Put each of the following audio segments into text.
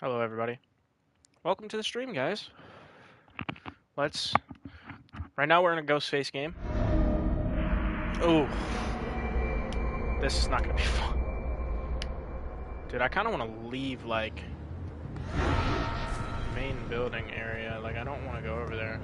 Hello, everybody. Welcome to the stream, guys. Right now we're in a Ghostface game. Oh. This is not gonna be fun. Dude, I kind of want to leave, like, main building area. Like, I don't want to go over there.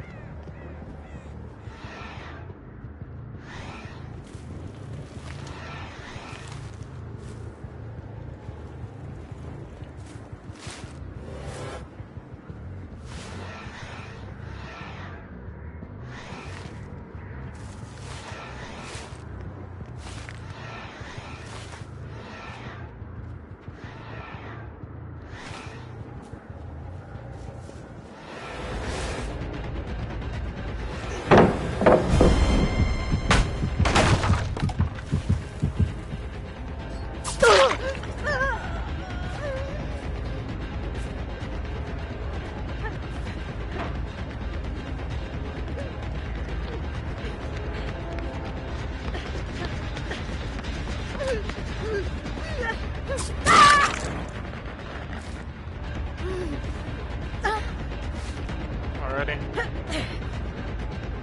Already.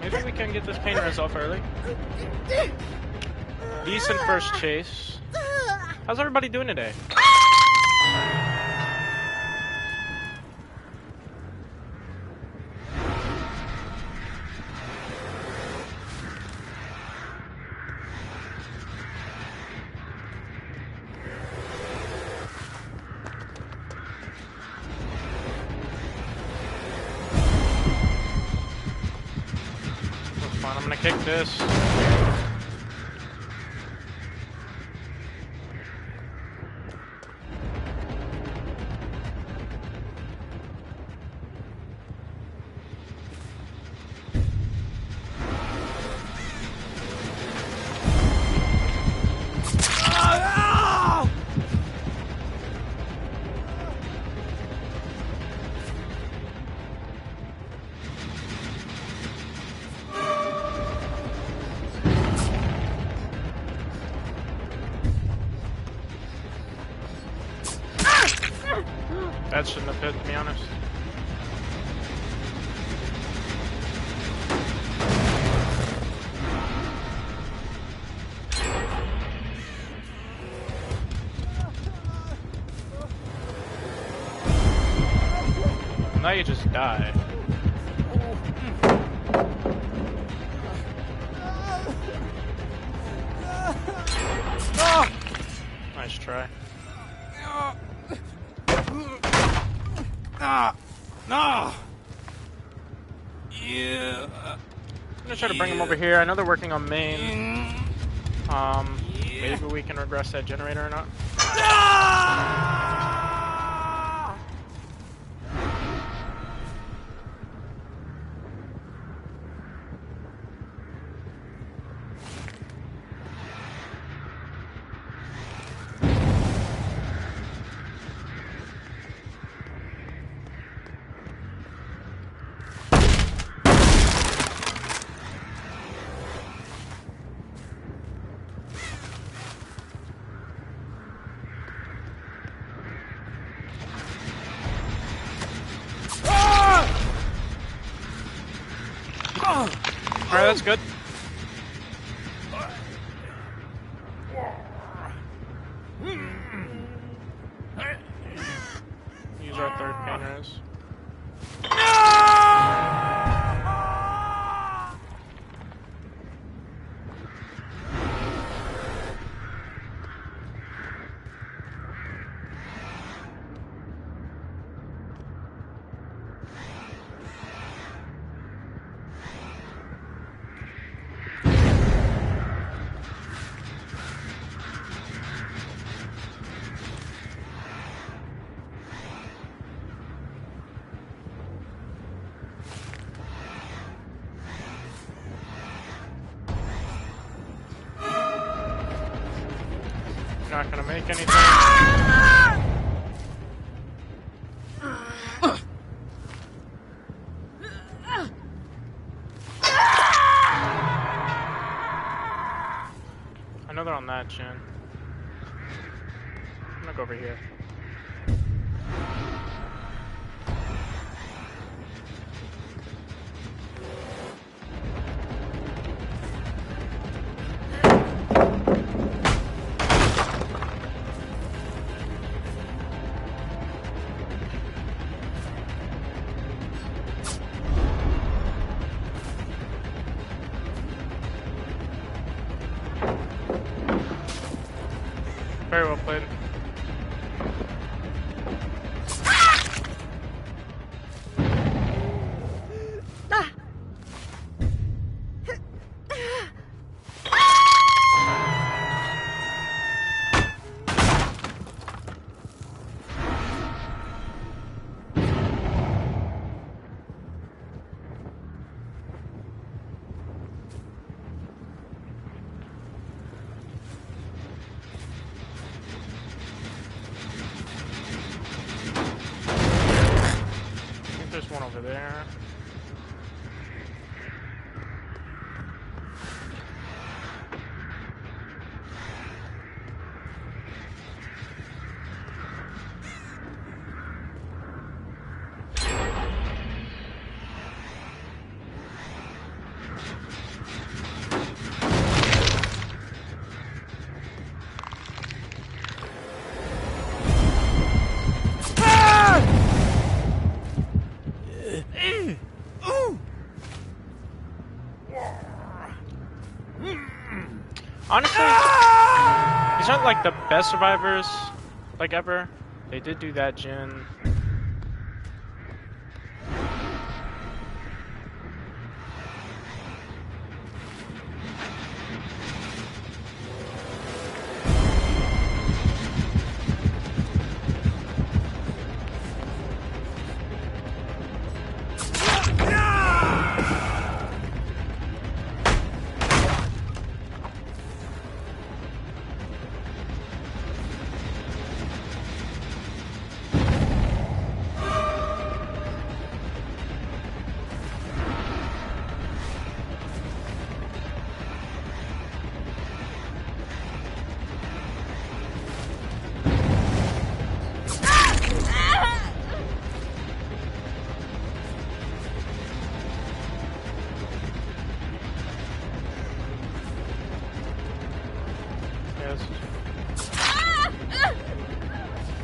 Maybe we can get this pain res off early. Decent first chase. How's everybody doing today? I'm gonna kick this. That shouldn't have hit, to be honest. Now you just die. Nice try. No! Yeah. I'm gonna try to bring him over here. I know they're working on main. Maybe we can regress that generator or not. Alright, that's good. Use our third pain res. Not gonna make anything. I know they're on that chin. I'm gonna go over here. over there. Honestly, these aren't like the best survivors, like ever. They did do that, Jin.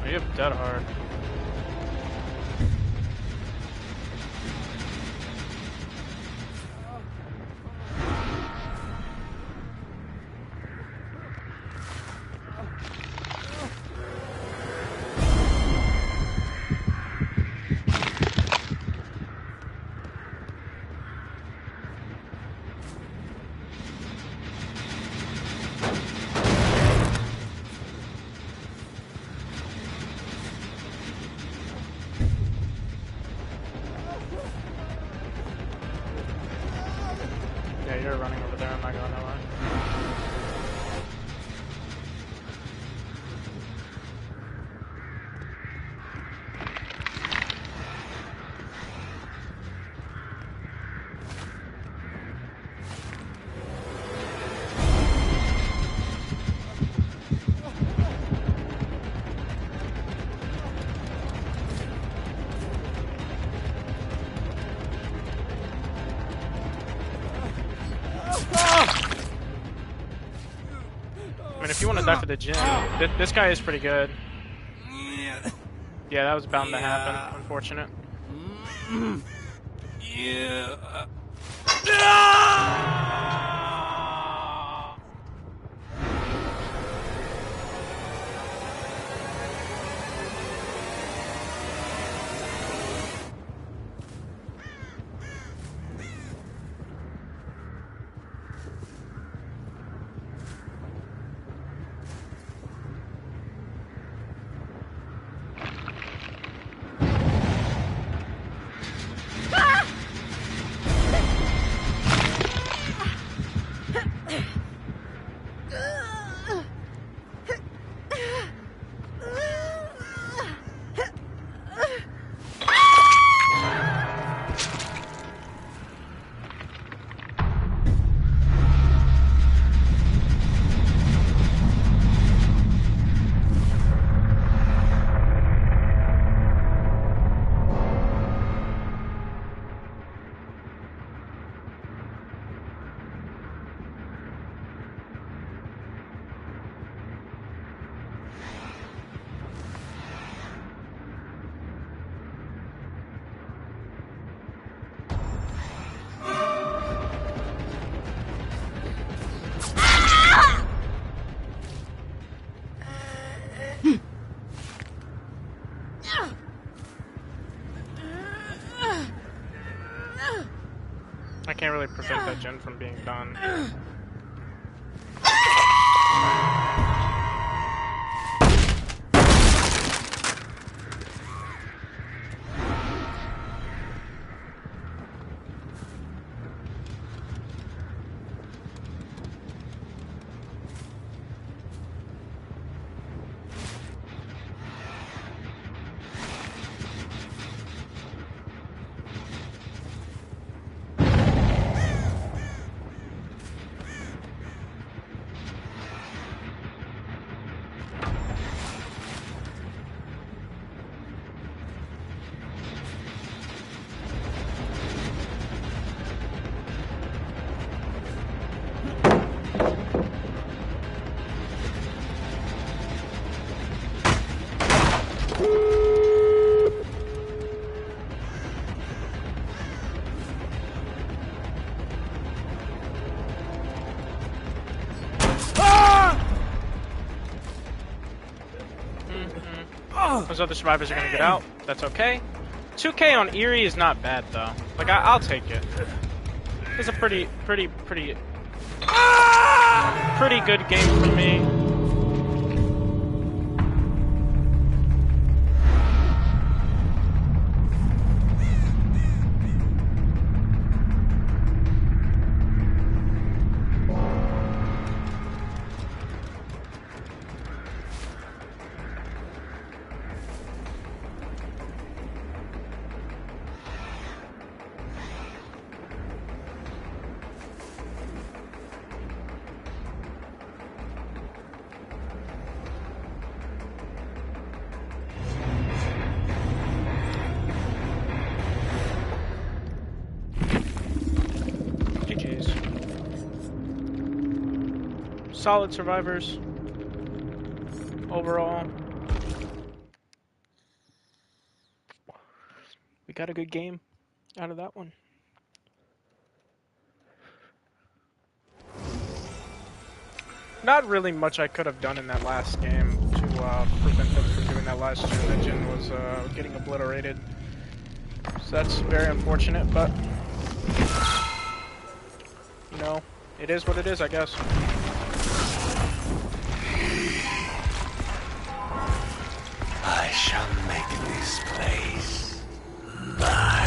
You have dead hard. Yeah, you're running over there. I'm not going nowhere. I mean, if you want to die for the gym, this guy is pretty good. Yeah, that was bound to happen. Unfortunate. Yeah. I can't really prevent that gen from being done. Those other survivors are gonna get out. That's okay. 2K on Eerie is not bad though. Like I'll take it. It's a pretty good game for me. Solid survivors overall. We got a good game out of that one. Not really much I could have done in that last game to prevent them from doing that last gen. That gen was getting obliterated. So that's very unfortunate, but you know, it is what it is, I guess. I shall make this place mine.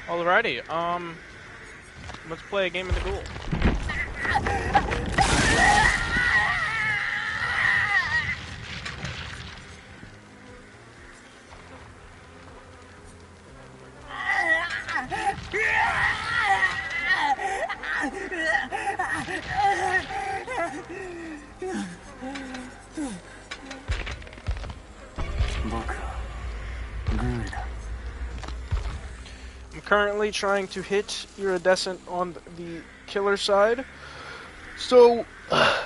Alrighty, let's play a game of the Ghoul. Currently trying to hit Iridescent on the killer side, so I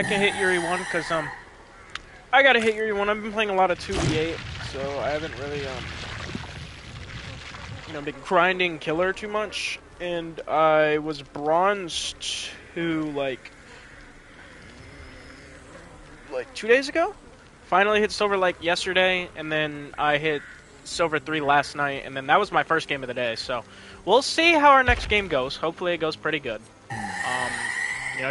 can hit Yuri 1 because I gotta hit Yuri 1. I've been playing a lot of 2v8, so I haven't really been grinding killer too much, and I was bronze 2 like 2 days ago. Finally hit silver like yesterday, and then I hit silver 3 last night, and then that was my first game of the day, so we'll see how our next game goes. Hopefully it goes pretty good.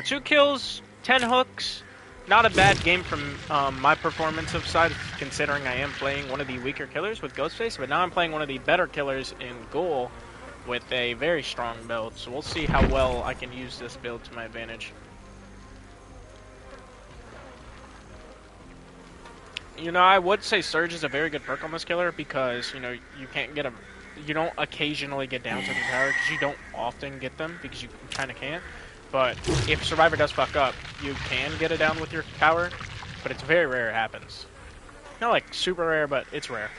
2 kills, 10 hooks, not a bad game from my performance of side, considering I am playing one of the weaker killers with Ghostface, but now I'm playing one of the better killers in Ghoul with a very strong build, so we'll see how well I can use this build to my advantage. I would say Surge is a very good perk on this killer because, you don't occasionally get down to the tower because you don't often get them because you kind of can't. But if Survivor does fuck up, you can get it down with your tower, but it's very rare it happens. Not like super rare, but it's rare.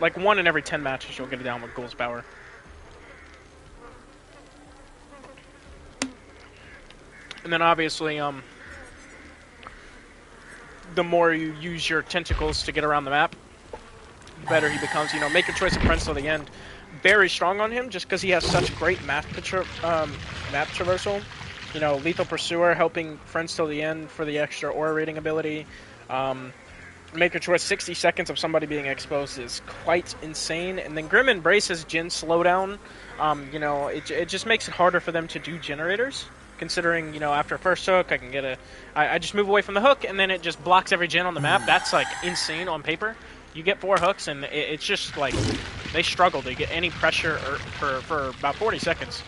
Like 1 in every 10 matches you'll get it down with Ghoul's power. And then obviously, the more you use your tentacles to get around the map, the better he becomes. You know, make your choice of friends till the end. Very strong on him just because he has such great map traversal. You know, Lethal Pursuer helping friends till the end for the extra aura rating ability. Make your choice 60 seconds of somebody being exposed is quite insane. And then Grim Embrace's Jin slowdown. You know, it just makes it harder for them to do generators. Considering, you know, after first hook, I can get I just move away from the hook, and then it just blocks every gen on the map. That's, like, insane on paper. You get 4 hooks, and it's just, like, they struggle to get any pressure for about 40 seconds.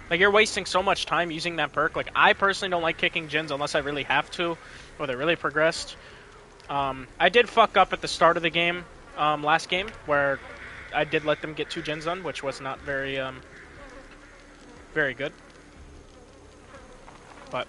Like, you're wasting so much time using that perk. Like, I personally don't like kicking gens unless I really have to, or they're really progressed. I did fuck up at the start of the game, last game, where I did let them get 2 gens done, which was not very, very good. But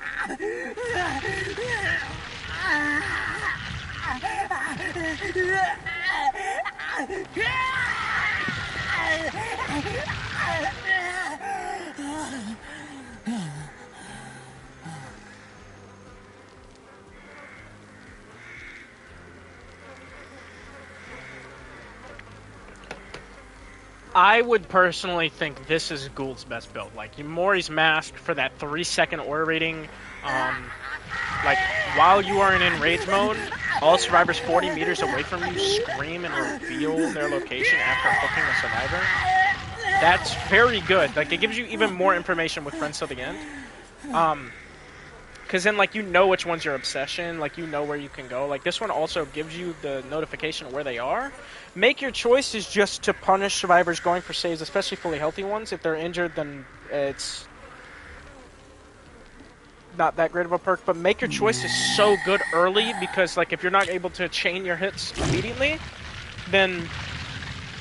I would personally think this is Gould's best build. Like, Mori's Mask for that 3-second aura rating. Like, while you are in rage mode, all survivors 40 meters away from you scream and reveal their location after hooking a survivor. That's very good. Like, it gives you even more information with friends till the end. Because then, like, you know which one's your obsession. Like, you know where you can go. Like, this one also gives you the notification of where they are. Make your choice is just to punish survivors going for saves, especially fully healthy ones. If they're injured, then it's not that great of a perk. But make your choice is so good early because, like, if you're not able to chain your hits immediately, then,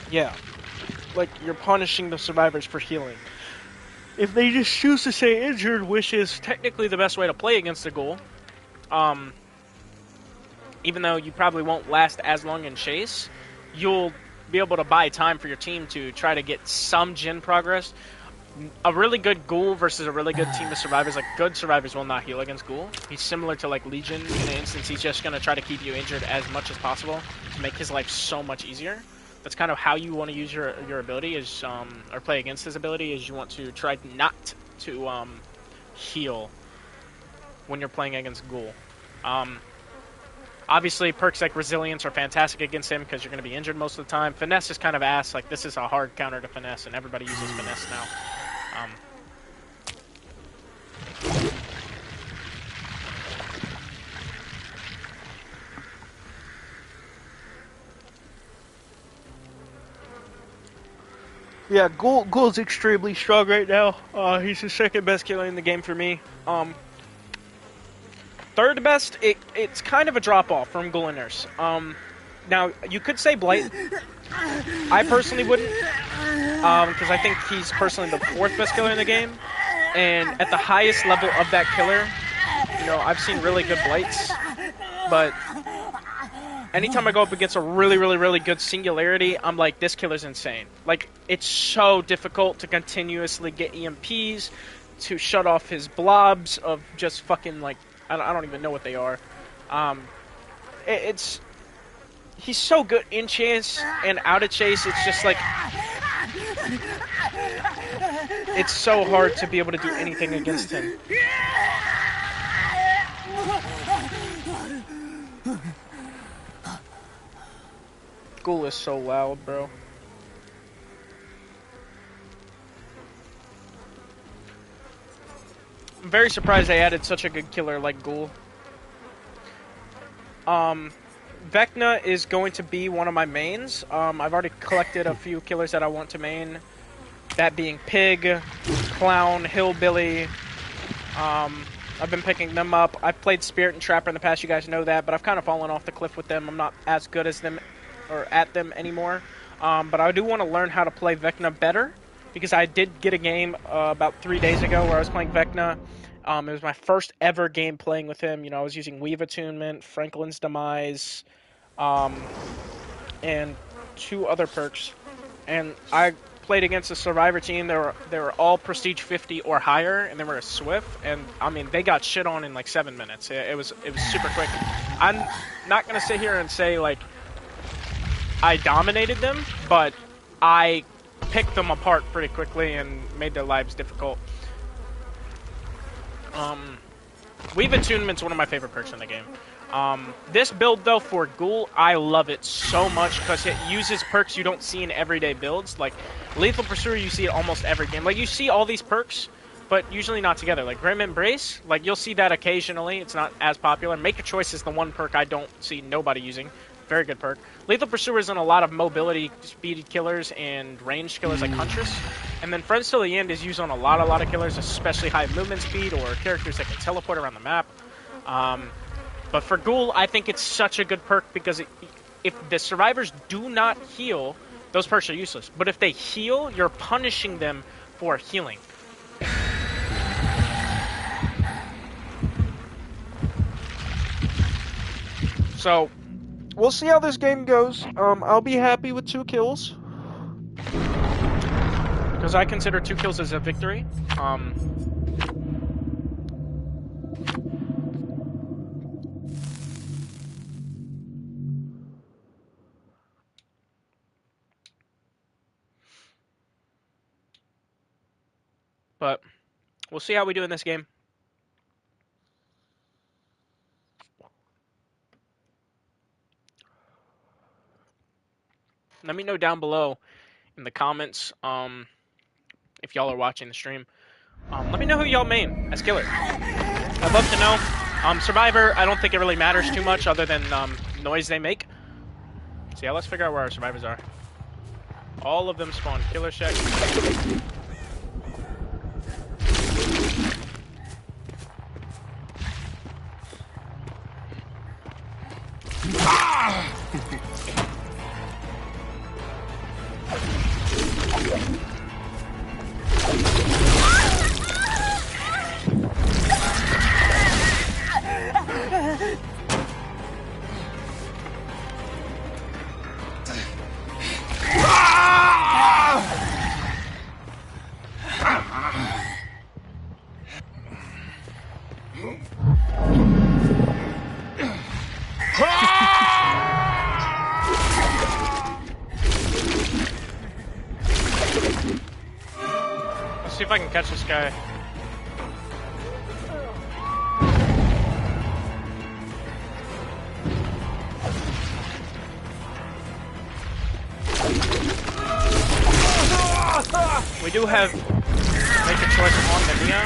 yeah. Like, you're punishing the survivors for healing. If they just choose to stay injured, which is technically the best way to play against the Ghoul, even though you probably won't last as long in Chase, you'll be able to buy time for your team to try to get some gen progress. A really good Ghoul versus a really good team of survivors, like, good survivors will not heal against Ghoul. He's similar to, like, Legion in the instance he's just going to try to keep you injured as much as possible to make his life so much easier. That's kind of how you want to use your ability, is or play against his ability, is you want to try not to heal when you're playing against Ghoul. Obviously, perks like Resilience are fantastic against him because you're going to be injured most of the time. Finesse is kind of ass. Like, this is a hard counter to Finesse, and everybody uses Finesse now. Yeah, Ghoul's extremely strong right now. He's the second best killer in the game for me. Third best, it's kind of a drop-off from Ghoul and Nurse. Now, you could say Blight. I personally wouldn't, because I think he's personally the 4th best killer in the game. And at the highest level of that killer, you know, I've seen really good Blights, but anytime I go up against a really, really, really good Singularity, I'm like, this killer's insane. Like, it's so difficult to continuously get EMPs, to shut off his blobs of just fucking, like, I don't even know what they are. He's so good in Chase and out of Chase, it's just like, it's so hard to be able to do anything against him. Ghoul is so loud, bro. I'm very surprised they added such a good killer like Ghoul. Vecna is going to be one of my mains. I've already collected a few killers that I want to main. That being Pig, Clown, Hillbilly. I've been picking them up. I've played Spirit and Trapper in the past, you guys know that, but I've kind of fallen off the cliff with them. I'm not as good as them or at them anymore. But I do want to learn how to play Vecna better, because I did get a game about 3 days ago where I was playing Vecna. It was my first ever game playing with him. You know, I was using Weave Attunement, Franklin's Demise, and 2 other perks. And I played against a Survivor team. They were all Prestige 50 or higher, and they were a Swift. And I mean, they got shit on in like 7 minutes. It was super quick. I'm not gonna sit here and say like I dominated them, but I picked them apart pretty quickly and made their lives difficult. Weave Attunement's one of my favorite perks in the game. This build, though, for Ghoul, I love it so much because it uses perks you don't see in everyday builds. Like, Lethal Pursuer, you see it almost every game. Like, you see all these perks, but usually not together. Like, Grim Embrace, like, you'll see that occasionally. It's not as popular. Make a Choice is the one perk I don't see nobody using. Very good perk. Lethal Pursuer is in a lot of mobility speed killers and ranged killers like Huntress. And then Friends Till the End is used on a lot of killers, especially high movement speed or characters that can teleport around the map. But for Ghoul, I think it's such a good perk because if the survivors do not heal, those perks are useless. But if they heal, you're punishing them for healing. So, we'll see how this game goes. I'll be happy with 2 kills. Because I consider 2 kills as a victory. But we'll see how we do in this game. Let me know down below in the comments if y'all are watching the stream. Let me know who y'all main as killer. I'd love to know. Survivor, I don't think it really matters too much other than noise they make. So yeah, let's figure out where our survivors are. All of them spawn Killer Shack. See if I can catch this guy. We do have make a choice on the Nia.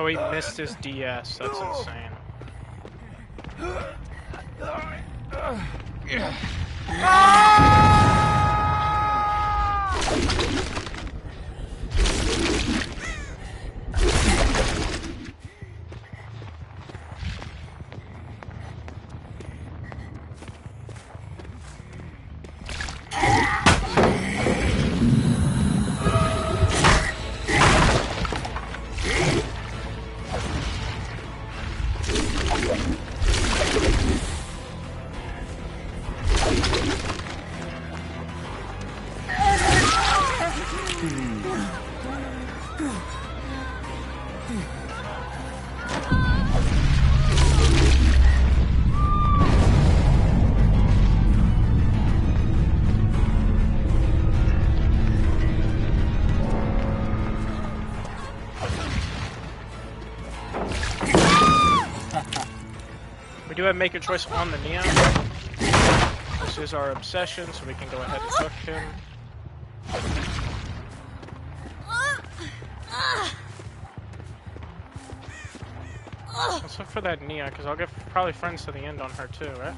Oh, he missed his DS. That's insane. We do have make a choice on the Neon. This is our obsession, so we can go ahead and hook him. Let's look for that Nia, because I'll get probably friends to the end on her too, right?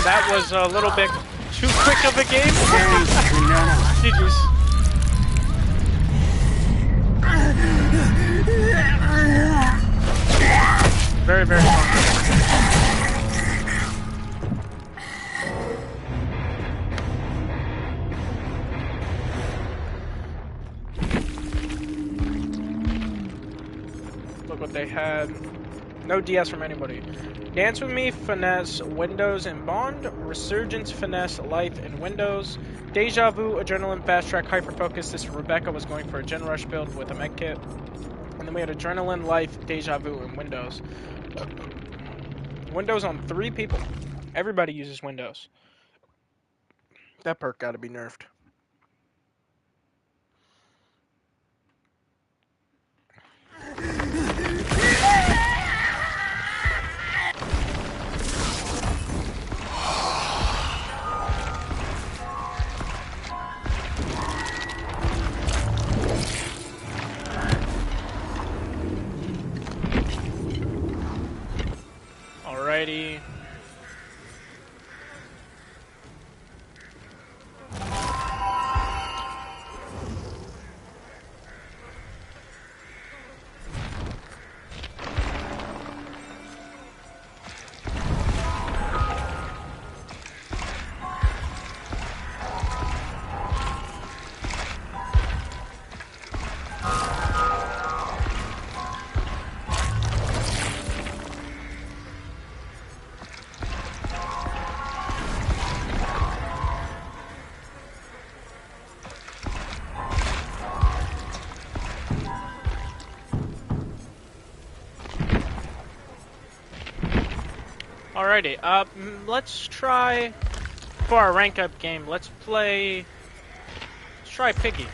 That was a little bit too quick of a game. GG's. Very, very fun. Look what they had. No DS from anybody. Dance With Me, Finesse, Windows, and Bond. Resurgence, Finesse, Life, and Windows. Deja Vu, Adrenaline, Fast Track, Hyper Focus. This Rebecca was going for a Gen Rush build with a med kit. And then we had Adrenaline, Life, Deja Vu, and Windows. Windows on 3 people. Everybody uses Windows. That perk gotta be nerfed. Alrighty. Alrighty, let's try, for our rank up game, let's try Piggy.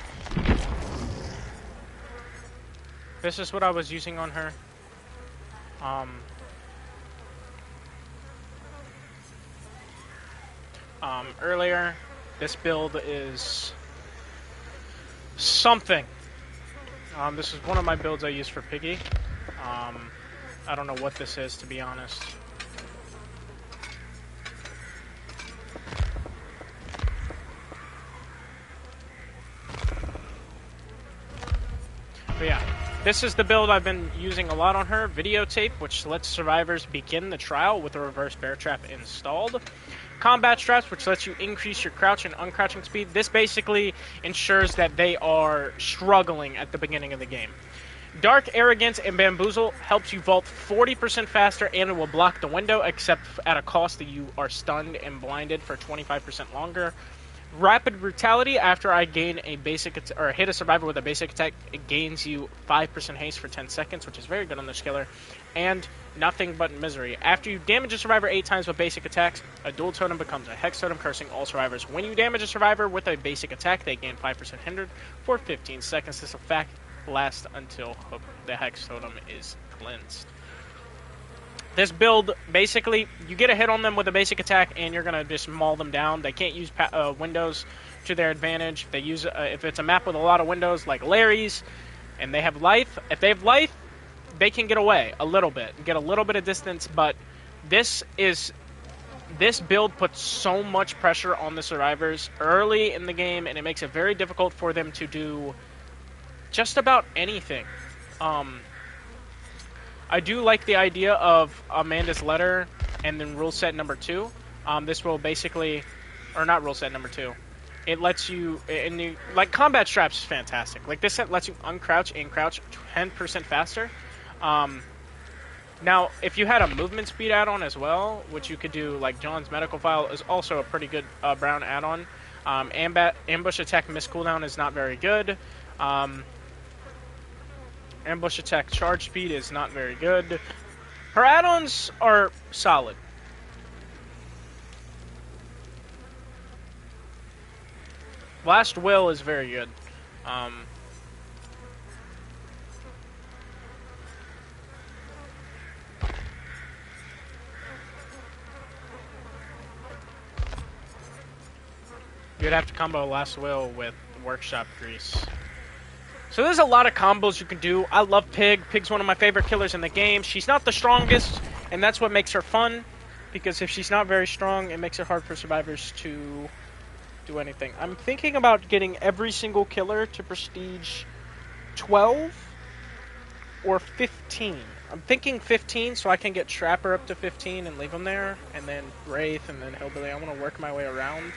This is what I was using on her. Earlier. This build is something. This is one of my builds I use for Piggy. I don't know what this is, to be honest. But yeah, this is the build I've been using a lot on her. Videotape, which lets survivors begin the trial with a reverse bear trap installed. Combat straps, which lets you increase your crouch and uncrouching speed. This basically ensures that they are struggling at the beginning of the game. Dark Arrogance and Bamboozle helps you vault 40% faster, and it will block the window, except at a cost that you are stunned and blinded for 25% longer. Rapid Brutality, after I gain a basic or hit a survivor with a basic attack, it gains you 5% haste for 10 seconds, which is very good on this killer. And Nothing But Misery. After you damage a survivor 8 times with basic attacks, a dual totem becomes a hex totem, cursing all survivors. When you damage a survivor with a basic attack, they gain 5% hindered for 15 seconds. This effect lasts until the hex totem is cleansed. This build, basically, you get a hit on them with a basic attack, and you're going to just maul them down. They can't use windows to their advantage. They use if it's a map with a lot of windows, like Larry's, and they have life. If they have life, they can get away a little bit, get a little bit of distance, but this build puts so much pressure on the survivors early in the game, and it makes it very difficult for them to do just about anything. I do like the idea of Amanda's Letter and then rule set number 2. This will basically, or not rule set number 2. It lets you, like combat straps is fantastic. Like this set lets you uncrouch and crouch 10% faster. Now, if you had a movement speed add-on as well, which you could do, like John's Medical File is also a pretty good brown add-on. Ambush attack miss cooldown is not very good. Ambush attack charge speed is not very good. Her add-ons are solid. Last Will is very good. You'd have to combo Last Will with Workshop Grease. So there's a lot of combos you can do. I love Pig. Pig's one of my favorite killers in the game. She's not the strongest, and that's what makes her fun. Because if she's not very strong, it makes it hard for survivors to do anything. I'm thinking about getting every single killer to Prestige 12 or 15. I'm thinking 15 so I can get Trapper up to 15 and leave him there. And then Wraith and then Hillbilly. I want to work my way around.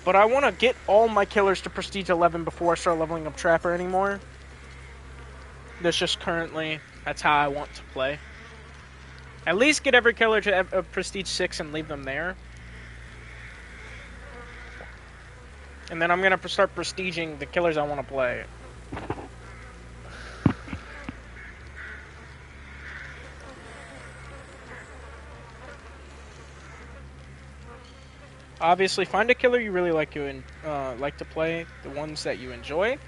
But I want to get all my killers to Prestige 11 before I start leveling up Trapper anymore. That's just currently, that's how I want to play. At least get every killer to Prestige 6 and leave them there. And then I'm going to start prestiging the killers I want to play. Obviously, find a killer you really like to play, the ones that you enjoy,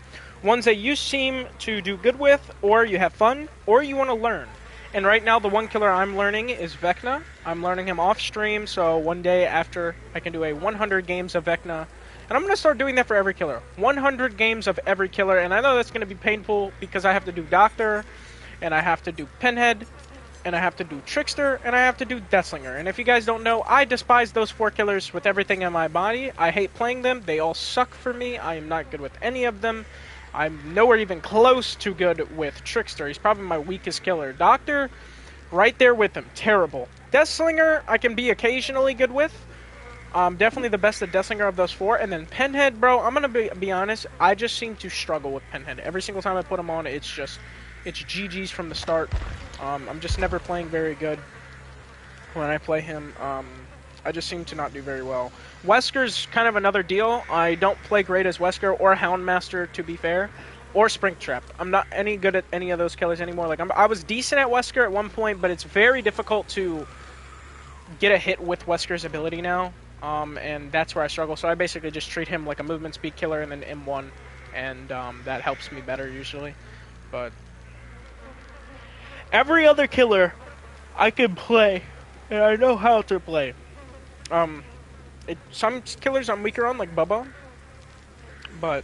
ones that you seem to do good with, or you have fun, or you want to learn. And right now, the one killer I'm learning is Vecna. I'm learning him off stream, so one day after, I can do a 100 games of Vecna. And I'm going to start doing that for every killer. 100 games of every killer, and I know that's going to be painful because I have to do Doctor, and I have to do Pinhead, and I have to do Trickster, and I have to do Deathslinger. And if you guys don't know, I despise those 4 killers with everything in my body. I hate playing them. They all suck for me. I am not good with any of them. I'm nowhere even close to good with Trickster. He's probably my weakest killer. Doctor, right there with him. Terrible. Deathslinger, I can be occasionally good with. Definitely the best at Deathslinger of those 4. And then Pinhead, bro, I'm going to be honest. I just seem to struggle with Pinhead. Every single time I put him on, it's GG's from the start. I'm just never playing very good when I play him. I just seem to not do very well. Wesker's kind of another deal. I don't play great as Wesker or Houndmaster, to be fair, or Springtrap. I'm not any good at any of those killers anymore. Like I was decent at Wesker at one point, but it's very difficult to get a hit with Wesker's ability now, and that's where I struggle. So I basically just treat him like a movement speed killer and then M1, and that helps me better usually. But every other killer I can play, and I know how to play. Some killers I'm weaker on, like Bubba, but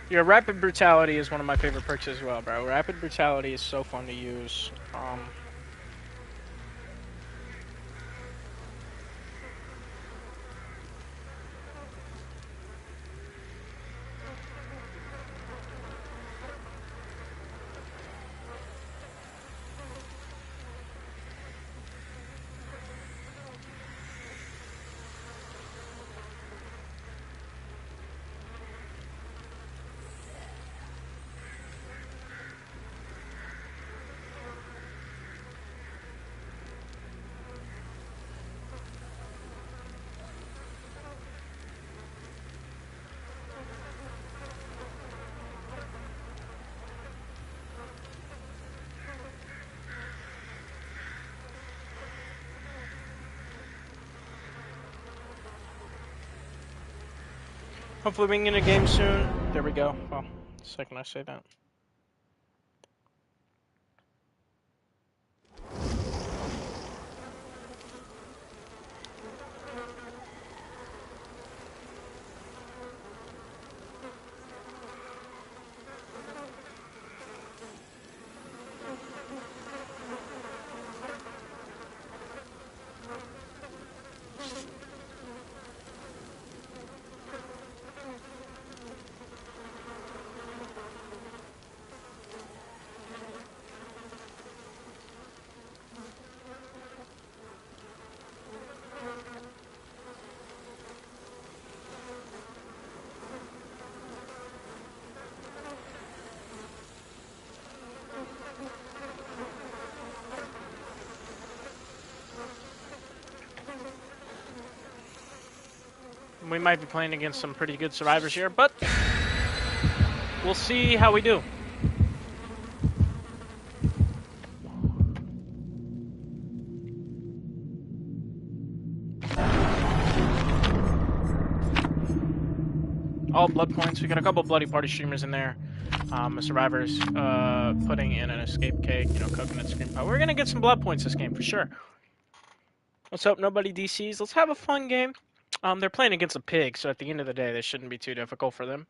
Your Rapid Brutality is one of my favorite perks as well, bro. Rapid Brutality is so fun to use. Hopefully we can get a game soon. There we go. Well, second I say that. We might be playing against some pretty good survivors here, but we'll see how we do. All blood points. We got a couple bloody party streamers in there. Survivors putting in an escape cake, you know, coconut scream pie. We're gonna get some blood points this game for sure. Let's hope nobody DCs. Let's have a fun game. They're playing against a pig, so at the end of the day, this shouldn't be too difficult for them.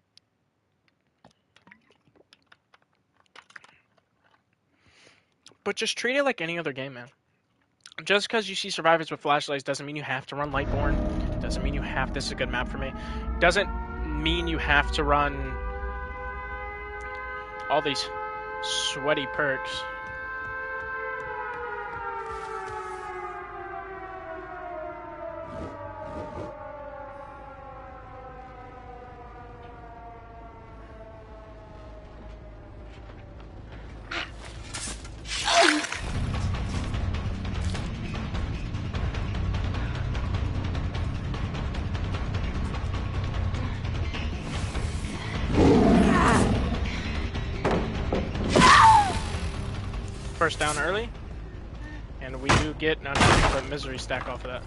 But just treat it like any other game, man. Just because you see survivors with flashlights doesn't mean you have to run Lightborn. Doesn't mean you have, this is a good map for me. Doesn't mean you have to run all these sweaty perks. First down early, and we do get a misery stack off of that.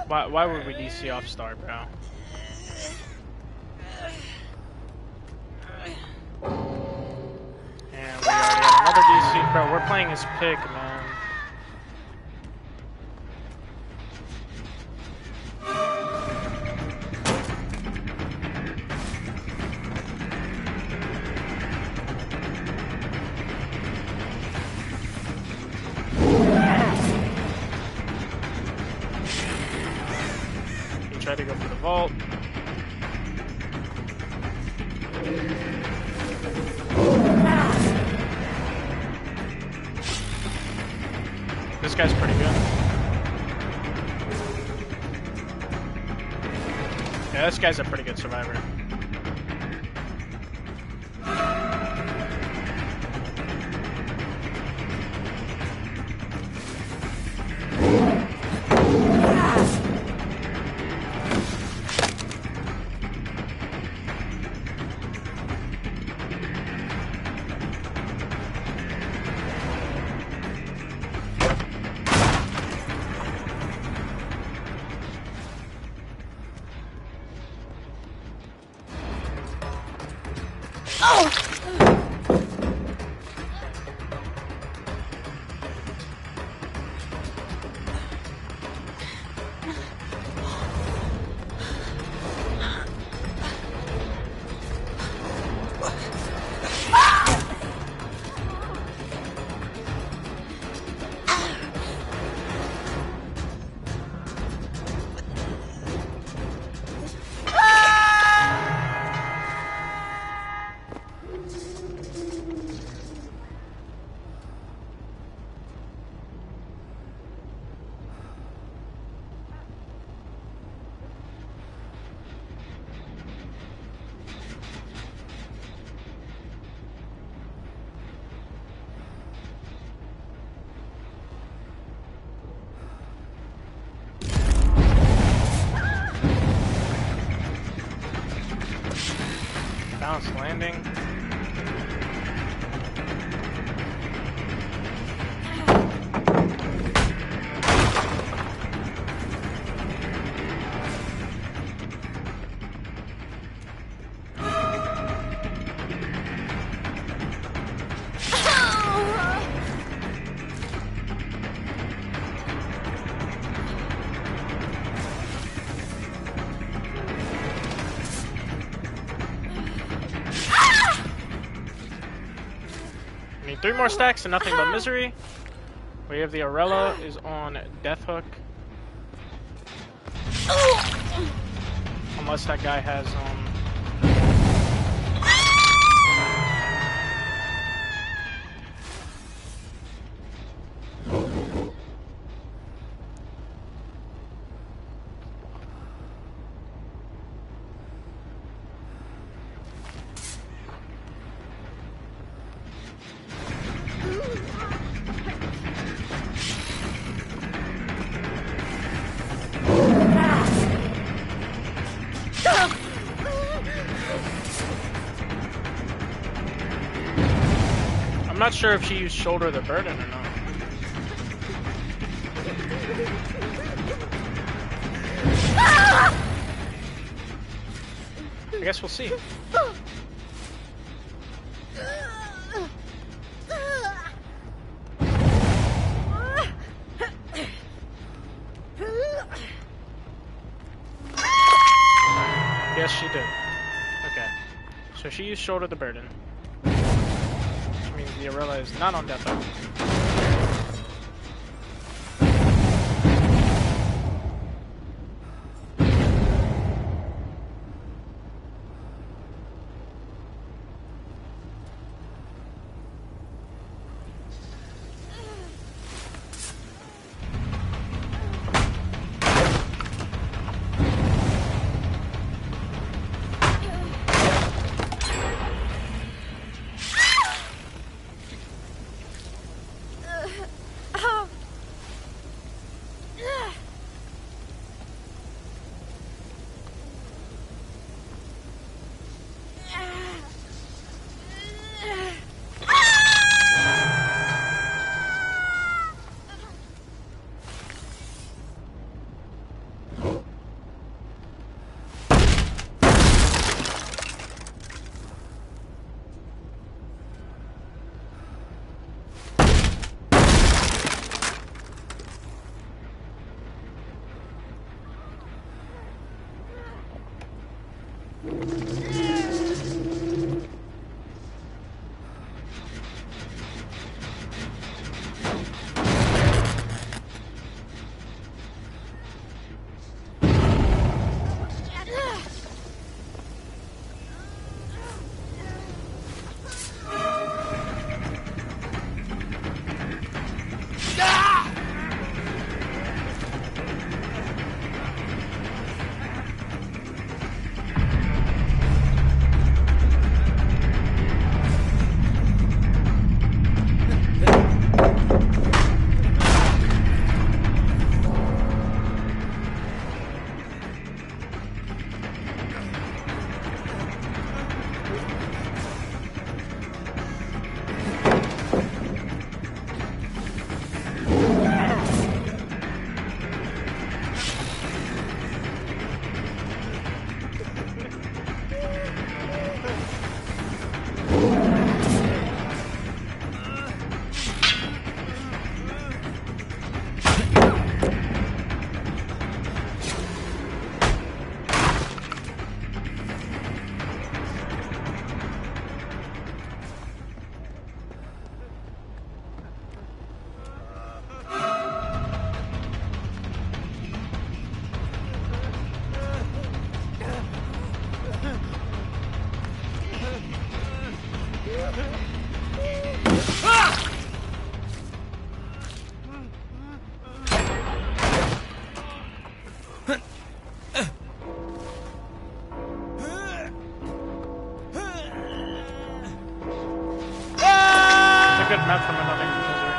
Why would we DC off star, bro? And we already had another DC, bro. We're playing as pig, man. Try to go for the vault. This guy's pretty good. Yeah, this guy's a pretty good survivor. Balanced landing. Need 3 more stacks and nothing but misery. We have the Arella is on Death Hook. Unless that guy has I'm not sure if she used Shoulder the Burden or not. I guess we'll see. Yes, she did. Okay. So she used Shoulder the Burden. Which means the Arella is not on Death Hook. Good map from another misery.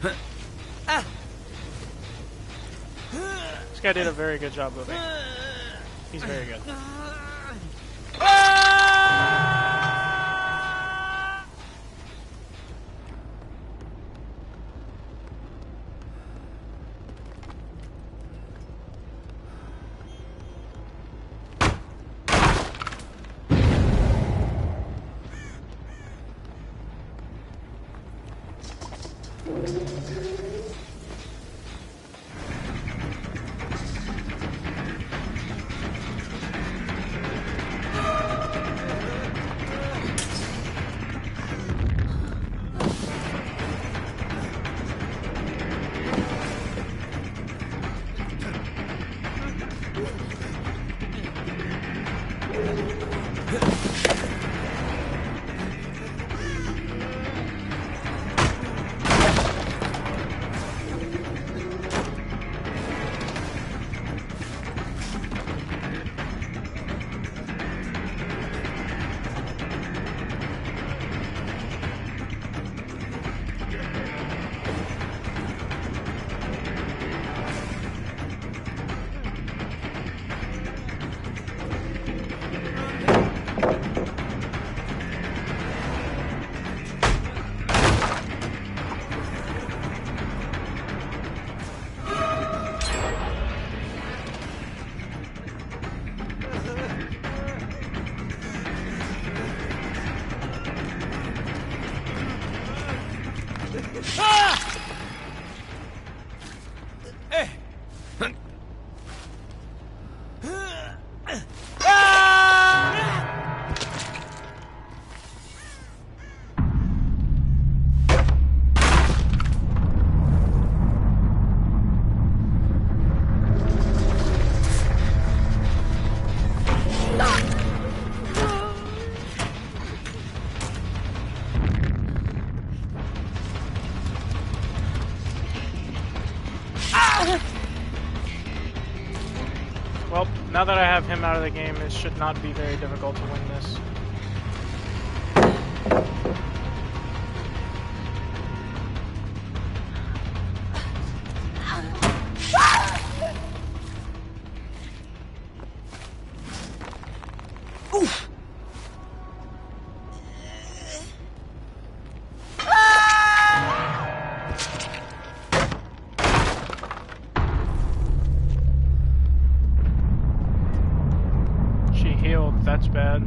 This guy did a very good job moving. He's very good. Well, now that I have him out of the game, it should not be very difficult to win this. That's bad.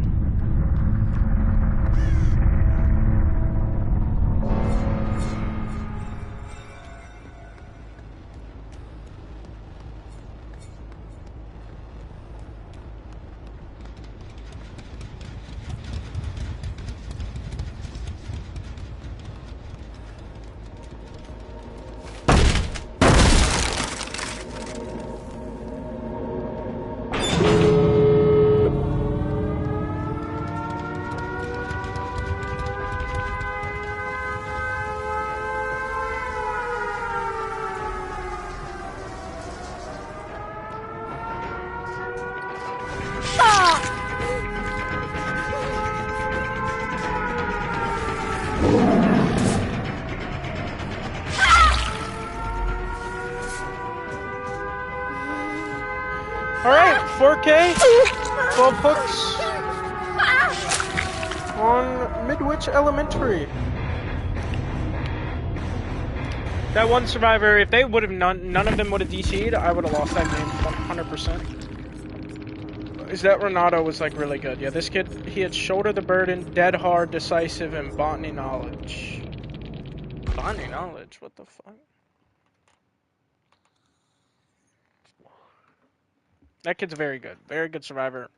Alright, 4K, 12 hooks on Midwich Elementary. That one survivor, if they would have none of them would have DC'd, I would have lost that game 100%. Is that Renato was like really good. Yeah, this kid, he had Shoulder the Burden, Dead Hard, Decisive, and Botany Knowledge. Botany Knowledge? What the fuck? That kid's very good. Very good survivor.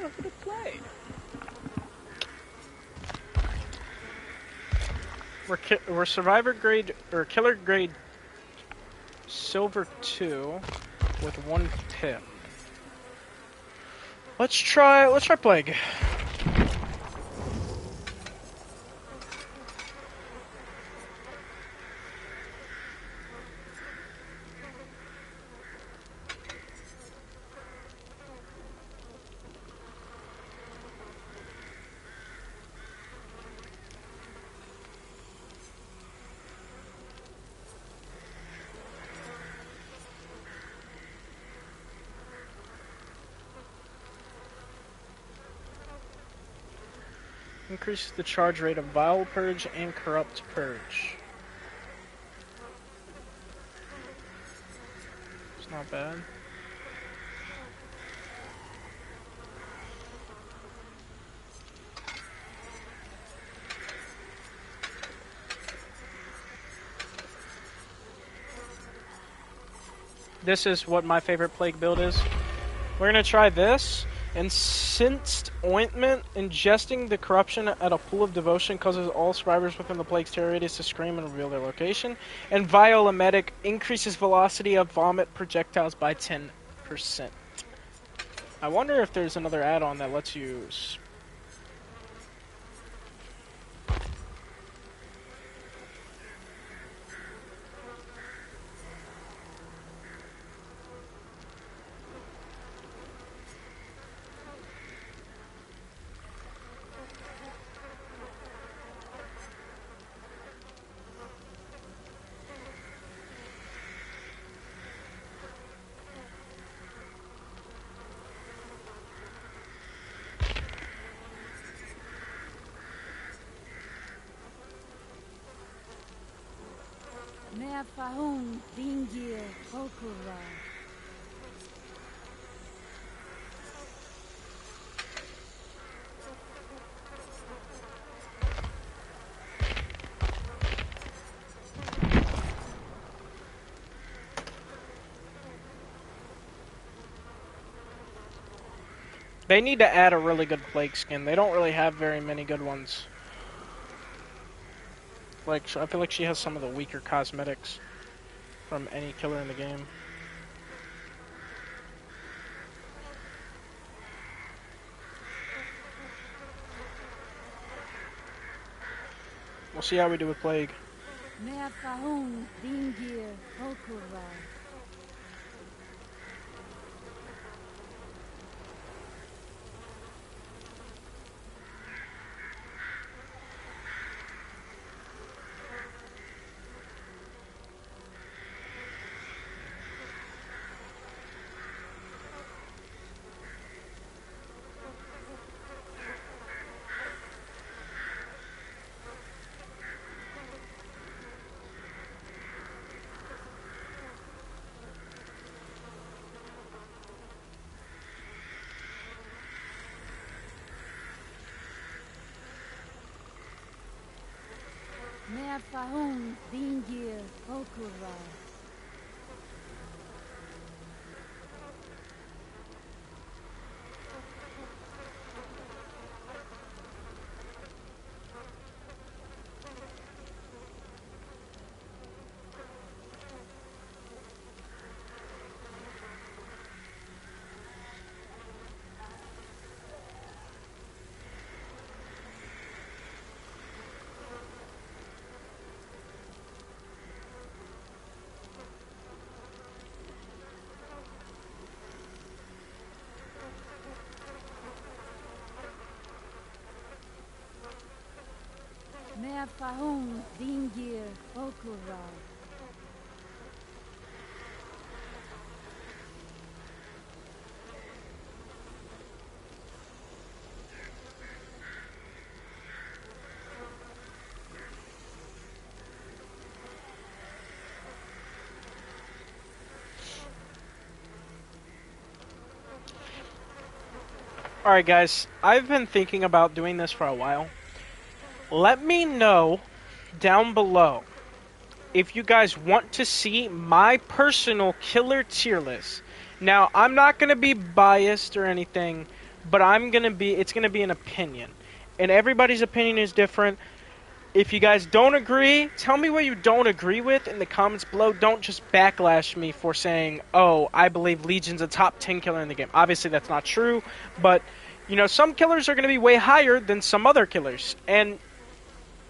wanted to play. We're survivor grade or killer grade silver 2 with 1 pip. Let's try plague. Increases the charge rate of Vile Purge and Corrupt Purge. It's not bad. This is what my favorite plague build is. We're gonna try this. Incensed Ointment. Ingesting the corruption at a pool of devotion causes all survivors within the plague's terror radius to scream and reveal their location. And Violametic increases velocity of vomit projectiles by 10%. I wonder if there's another add-on that lets you... Meafahun Dingir Okura. They need to add a really good plague skin. They don't really have very many good ones. Like, I feel like she has some of the weaker cosmetics from any killer in the game. We'll see how we do with plague. Meafahun Dingir Okura. Meafahun Dingir Okura. Meafahun Dingir Okura. Alright guys, I've been thinking about doing this for a while. Let me know down below if you guys want to see my personal killer tier list. Now, I'm not going to be biased or anything, but it's gonna be an opinion, and everybody's opinion is different. If you guys don't agree, tell me what you don't agree with in the comments below. Don't just backlash me for saying, oh, I believe Legion's a top 10 killer in the game. Obviously, that's not true, but, you know, some killers are going to be way higher than some other killers. And,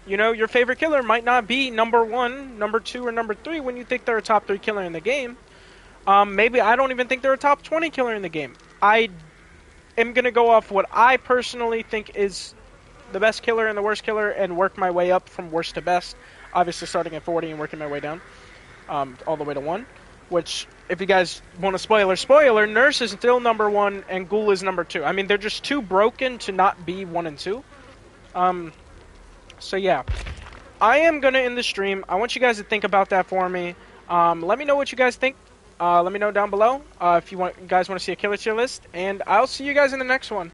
you know, your favorite killer might not be number 1, number 2, or number 3 when you think they're a top 3 killer in the game. Maybe I don't even think they're a top 20 killer in the game. I am going to go off what I personally think is the best killer and the worst killer and work my way up from worst to best. Obviously starting at 40 and working my way down all the way to 1. Which, if you guys want a spoiler, Nurse is still number 1 and Ghoul is number 2. I mean, they're just too broken to not be 1 and 2. So yeah. I am going to end the stream. I want you guys to think about that for me. Let me know what you guys think. Let me know down below if you guys want to see a killer tier list. And I'll see you guys in the next one.